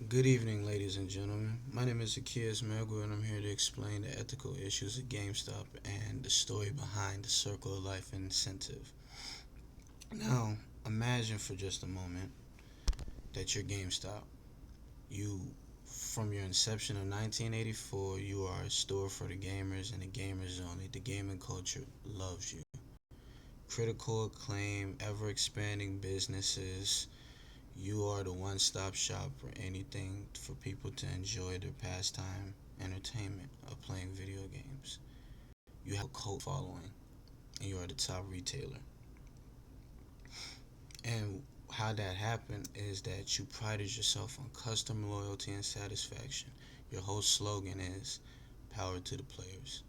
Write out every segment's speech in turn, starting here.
Good evening, ladies and gentlemen. My name is Zacchaeus Melgu, and I'm here to explain the ethical issues of GameStop and the story behind the Circle of Life incentive. Now, imagine for just a moment that you're GameStop. You, from your inception of 1984, you are a store for the gamers and the gamers only. The gaming culture loves you. Critical acclaim, ever expanding businesses. You are the one stop shop for anything for people to enjoy their pastime, entertainment of playing video games. You have a cult following, and you are the top retailer. And how that happened is that you prided yourself on customer loyalty and satisfaction. Your whole slogan is power to the players.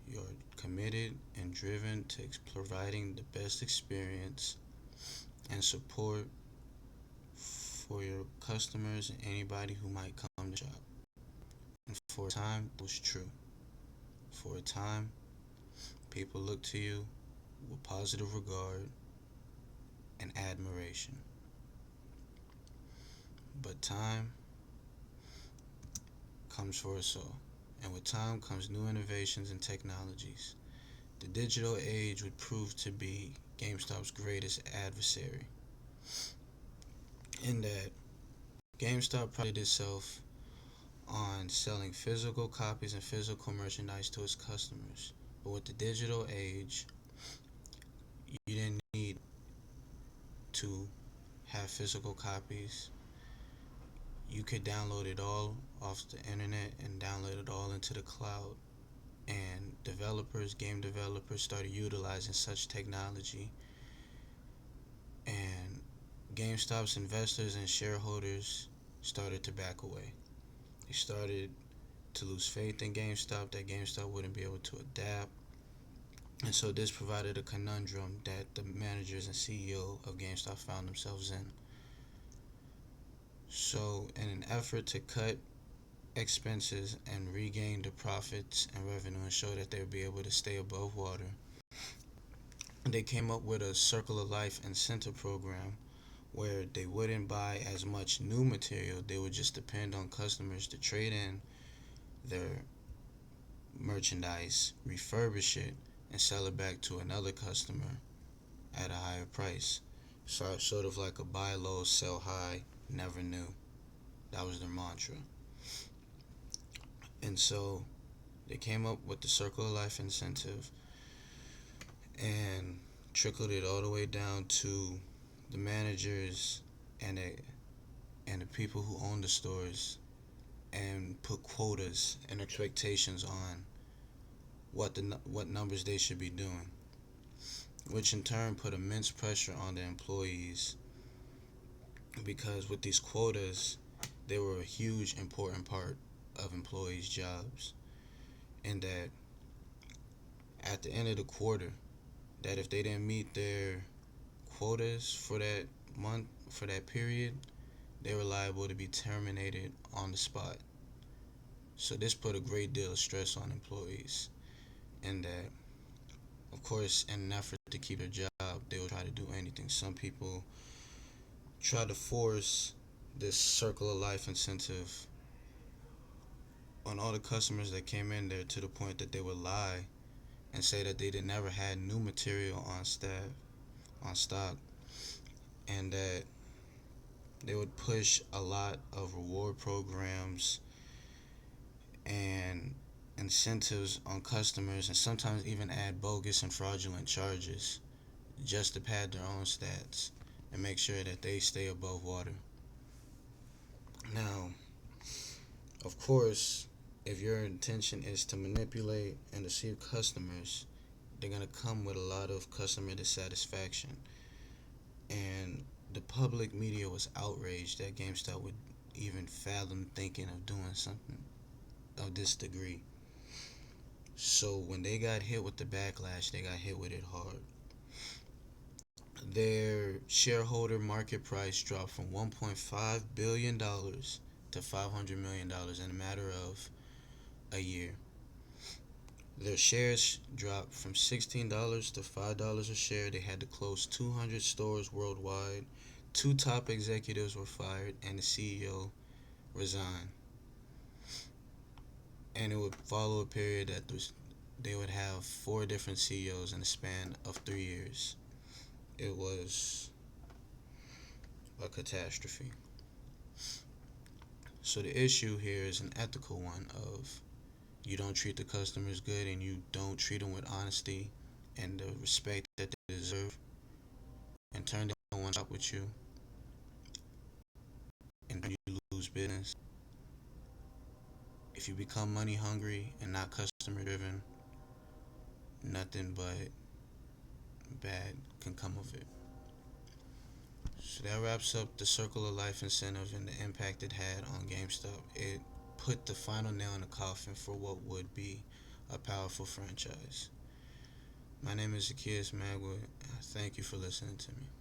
You're committed and driven to providing the best experience and support for your customers and anybody who might come to shop. And for a time, it was true. For a time, people looked to you with positive regard and admiration. But time comes for us all. And with time comes new innovations and technologies. The digital age would prove to be GameStop's greatest adversary, in that GameStop prided itself on selling physical copies and physical merchandise to its customers. But with the digital age, you didn't need to have physical copies. You could download it all off the internet and download it all into the cloud. And game developers, started utilizing such technology. And GameStop's investors and shareholders started to back away. They started to lose faith in GameStop, that GameStop wouldn't be able to adapt. And so this provided a conundrum that the managers and CEO of GameStop found themselves in. So, in an effort to cut expenses and regain the profits and revenue and show that they would be able to stay above water, they came up with a Circle of Life incentive program where they wouldn't buy as much new material. They would just depend on customers to trade in their merchandise, refurbish it, and sell it back to another customer at a higher price. So, sort of like a buy low, sell high, never new. That was their mantra. And so they came up with the Circle of Life incentive and trickled it all the way down to the managers and the people who own the stores, and put quotas and expectations on what numbers they should be doing, which in turn put immense pressure on the employees, because with these quotas, they were a huge important part of employees' jobs. And that at the end of the quarter, that if they didn't meet their quotas for that month, for that period, they were liable to be terminated on the spot. So this put a great deal of stress on employees. And that, of course, in an effort to keep their job, they would try to do anything. Some people try to force this Circle of Life incentive on all the customers that came in there, to the point that they would lie and say that they never had new material on stock, and that they would push a lot of reward programs and incentives on customers, and sometimes even add bogus and fraudulent charges just to pad their own stats and make sure that they stay above water. Now, of course, if your intention is to manipulate and deceive customers, they're going to come with a lot of customer dissatisfaction. And the public media was outraged that GameStop would even fathom thinking of doing something of this degree. So when they got hit with the backlash, they got hit with it hard. Their shareholder market price dropped from $1.5 billion to $500 million in a matter of a year. Their shares dropped from $16 to $5 a share. They had to close 200 stores worldwide. Two top executives were fired, and the CEO resign, and it would follow a period that they would have 4 different CEOs in the span of 3 years. It was a catastrophe. So the issue here is an ethical one of you don't treat the customers good and you don't treat them with honesty and the respect that they deserve, and turn down one shop with you and you lose business. If you become money hungry and not customer driven, nothing but bad can come of it. So that wraps up the Circle of Life incentive and the impact it had on GameStop. It put the final nail in the coffin for what would be a powerful franchise. My name is Zacchaeus Magwood. Thank you for listening to me.